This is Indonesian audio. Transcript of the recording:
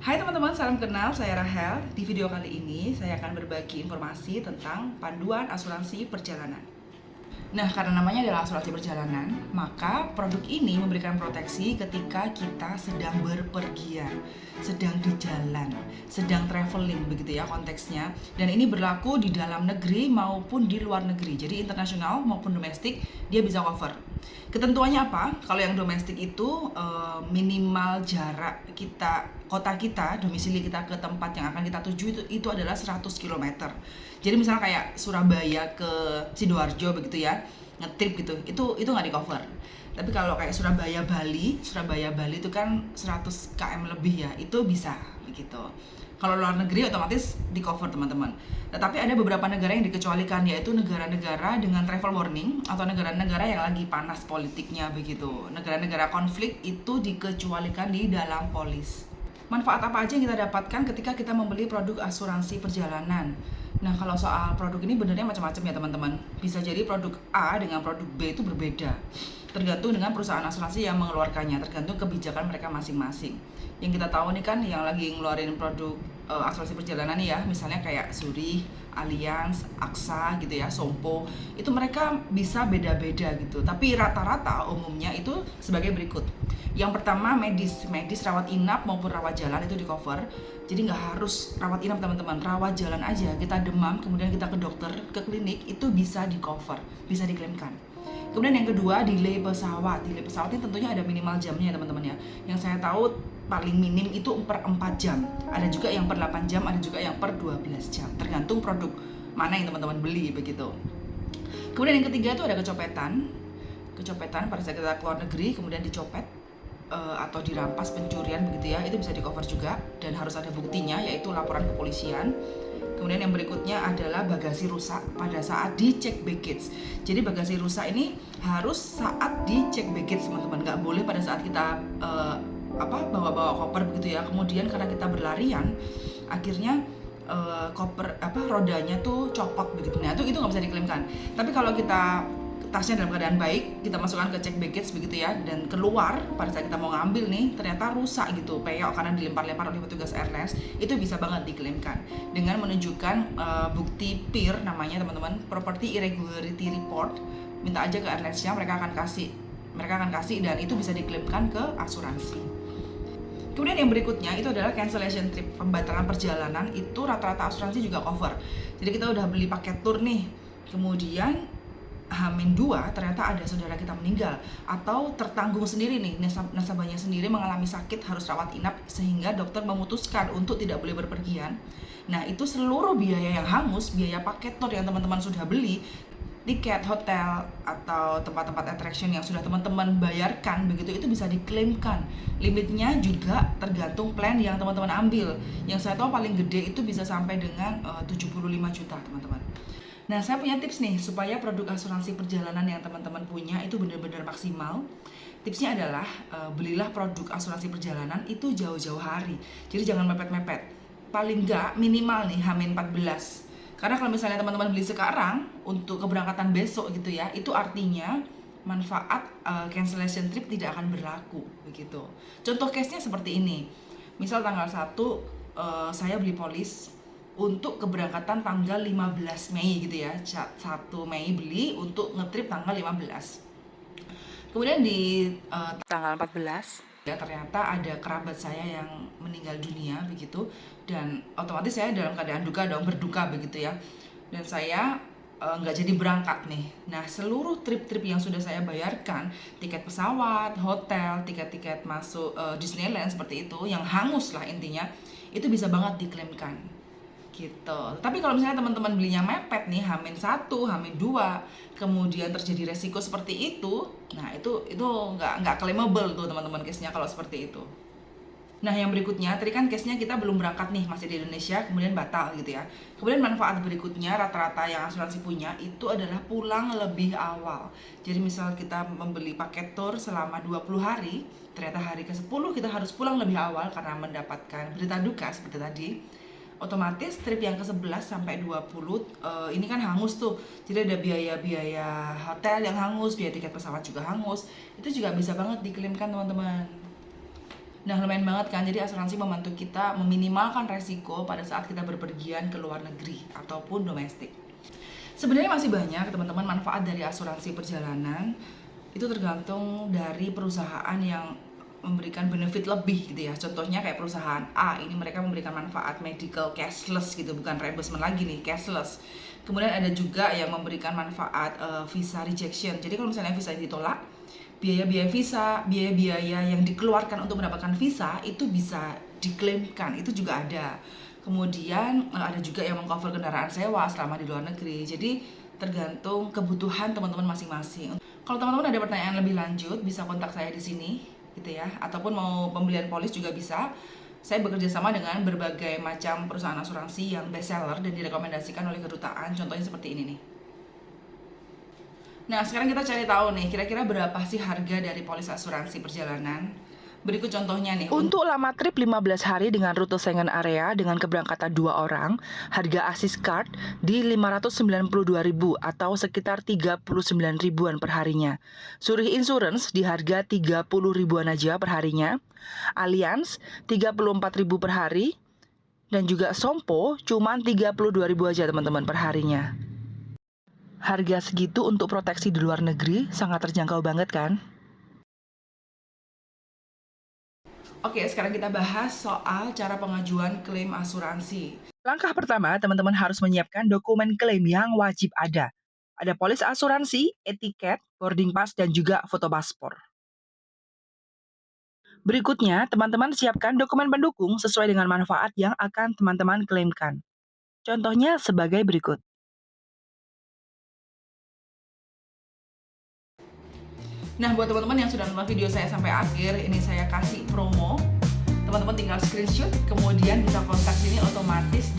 Hai teman-teman, salam kenal, saya Rahel. Di video kali ini saya akan berbagi informasi tentang panduan asuransi perjalanan. Nah, karena namanya adalah asuransi perjalanan, maka produk ini memberikan proteksi ketika kita sedang berpergian, sedang di jalan, sedang traveling begitu ya konteksnya. Dan ini berlaku di dalam negeri maupun di luar negeri. Jadi internasional maupun domestik dia bisa cover. Ketentuannya apa? Kalau yang domestik itu minimal jarak kita, kota kita, domisili kita ke tempat yang akan kita tuju itu adalah 100 km. Jadi misalnya kayak Surabaya ke Sidoarjo begitu ya, ngetrip gitu, itu nggak di cover. Tapi kalau kayak Surabaya Bali itu kan 100 km lebih ya, itu bisa begitu. Kalau luar negeri otomatis di cover teman-teman. Tetapi ada beberapa negara yang dikecualikan, yaitu negara-negara dengan travel warning atau negara-negara yang lagi panas politiknya begitu. Negara-negara konflik itu dikecualikan di dalam polis. Manfaat apa aja yang kita dapatkan ketika kita membeli produk asuransi perjalanan? Nah, kalau soal produk ini benernya macam-macam ya teman-teman. Bisa jadi produk A dengan produk B itu berbeda, tergantung dengan perusahaan asuransi yang mengeluarkannya, tergantung kebijakan mereka masing-masing. Yang kita tahu nih kan yang lagi ngeluarin produk asuransi perjalanan nih ya, misalnya kayak Zurich, Allianz, AXA gitu ya, Sompo, itu mereka bisa beda-beda gitu. Tapi rata-rata umumnya itu sebagai berikut. Yang pertama medis rawat inap maupun rawat jalan itu di cover. Jadi nggak harus rawat inap teman-teman, rawat jalan aja. Kita demam, kemudian kita ke dokter, ke klinik, itu bisa di cover, bisa diklaimkan. Kemudian yang kedua, delay pesawat. Delay pesawat ini tentunya ada minimal jamnya ya teman-teman ya. Yang saya tahu paling minim itu per 4 jam. Ada juga yang per 8 jam, ada juga yang per 12 jam. Tergantung produk mana yang teman-teman beli begitu. Kemudian yang ketiga itu ada kecopetan. Kecopetan pada saat kita keluar negeri kemudian dicopet atau dirampas, pencurian begitu ya, itu bisa di cover juga dan harus ada buktinya, yaitu laporan kepolisian. Kemudian yang berikutnya adalah bagasi rusak pada saat dicek baggage. Jadi bagasi rusak ini harus saat dicek baggage teman-teman, nggak boleh pada saat kita bawa-bawa koper begitu ya. Kemudian karena kita berlarian, akhirnya koper rodanya tuh copot begitu. Nah itu nggak bisa diklaimkan. Tapi kalau kita tasnya dalam keadaan baik, kita masukkan ke check baggage begitu ya, dan keluar pada saat kita mau ngambil nih ternyata rusak gitu, peyok karena dilempar-lempar oleh petugas airlines, itu bisa banget diklaimkan dengan menunjukkan bukti PIR namanya teman-teman, Property Irregularity Report. Minta aja ke airlines-nya, mereka akan kasih dan itu bisa diklaimkan ke asuransi. Kemudian yang berikutnya itu adalah cancellation trip, pembatalan perjalanan, itu rata-rata asuransi juga cover. Jadi kita udah beli paket tour nih, kemudian H-2 ternyata ada saudara kita meninggal atau tertanggung sendiri nih, nasabahnya sendiri mengalami sakit harus rawat inap sehingga dokter memutuskan untuk tidak boleh berpergian. Nah itu seluruh biaya yang hangus, biaya paket tour yang teman-teman sudah beli, tiket hotel atau tempat-tempat attraction yang sudah teman-teman bayarkan begitu, itu bisa diklaimkan. Limitnya juga tergantung plan yang teman-teman ambil. Yang saya tahu paling gede itu bisa sampai dengan 75 juta teman-teman. Nah, saya punya tips nih supaya produk asuransi perjalanan yang teman-teman punya itu benar-benar maksimal. Tipsnya adalah belilah produk asuransi perjalanan itu jauh-jauh hari. Jadi jangan mepet-mepet. Paling enggak minimal nih H-14. Karena kalau misalnya teman-teman beli sekarang untuk keberangkatan besok gitu ya, itu artinya manfaat cancellation trip tidak akan berlaku begitu. Contoh case-nya seperti ini. Misal tanggal 1 saya beli polis untuk keberangkatan tanggal 15 Mei gitu ya, 1 Mei beli untuk ngetrip tanggal 15. Kemudian di tanggal 14 ya ternyata ada kerabat saya yang meninggal dunia begitu, dan otomatis saya dalam keadaan duka dong, berduka begitu ya, dan saya nggak jadi berangkat nih. Nah seluruh trip-trip yang sudah saya bayarkan, tiket pesawat, hotel, tiket-tiket masuk Disneyland seperti itu, yang hangus lah intinya, itu bisa banget diklaimkan gitu. Tapi kalau misalnya teman-teman belinya mepet nih, H-1, H-2, kemudian terjadi resiko seperti itu, nah itu nggak claimable tuh teman-teman case-nya kalau seperti itu. Nah yang berikutnya, tadi kan case-nya kita belum berangkat nih, masih di Indonesia, kemudian batal gitu ya. Kemudian manfaat berikutnya rata-rata yang asuransi punya itu adalah pulang lebih awal. Jadi misal kita membeli paket tour selama 20 hari, ternyata hari ke-10 kita harus pulang lebih awal karena mendapatkan berita duka seperti tadi. Otomatis trip yang ke-11 sampai 20 ini kan hangus tuh. Jadi ada biaya-biaya hotel yang hangus, biaya tiket pesawat juga hangus. Itu juga bisa banget diklaimkan teman-teman. Nah, lumayan banget kan, jadi asuransi membantu kita meminimalkan resiko pada saat kita berpergian ke luar negeri ataupun domestik. Sebenarnya masih banyak teman-teman manfaat dari asuransi perjalanan. Itu tergantung dari perusahaan yang memberikan benefit lebih gitu ya. Contohnya kayak perusahaan A, ini mereka memberikan manfaat medical cashless gitu, bukan reimbursement lagi nih, cashless. Kemudian ada juga yang memberikan manfaat visa rejection. Jadi kalau misalnya visa ditolak, biaya-biaya visa, biaya-biaya yang dikeluarkan untuk mendapatkan visa itu bisa diklaimkan, itu juga ada. Kemudian ada juga yang mengcover kendaraan sewa selama di luar negeri. Jadi tergantung kebutuhan teman-teman masing-masing. Kalau teman-teman ada pertanyaan lebih lanjut, bisa kontak saya di sini gitu ya, ataupun mau pembelian polis juga bisa. Saya bekerja sama dengan berbagai macam perusahaan asuransi yang best seller dan direkomendasikan oleh kedutaan, contohnya seperti ini nih. Nah, sekarang kita cari tahu nih, kira-kira berapa sih harga dari polis asuransi perjalanan? Berikut contohnya nih. Untuk lama trip 15 hari dengan rute Schengen area dengan keberangkatan 2 orang, harga Asis Card di 592.000 atau sekitar 39 ribuan per harinya. Zurich Insurance di harga 30 ribuan aja per harinya. Allianz 34.000 per hari. Dan juga Sompo cuman 32.000 aja teman-teman per harinya. Harga segitu untuk proteksi di luar negeri sangat terjangkau banget kan? Oke, sekarang kita bahas soal cara pengajuan klaim asuransi. Langkah pertama, teman-teman harus menyiapkan dokumen klaim yang wajib ada. Ada polis asuransi, etiket, boarding pass, dan juga foto paspor. Berikutnya, teman-teman siapkan dokumen pendukung sesuai dengan manfaat yang akan teman-teman klaimkan. Contohnya sebagai berikut. Nah, buat teman-teman yang sudah nonton video saya sampai akhir, ini saya kasih promo. Teman-teman tinggal screenshot, kemudian bisa kontak sini otomatis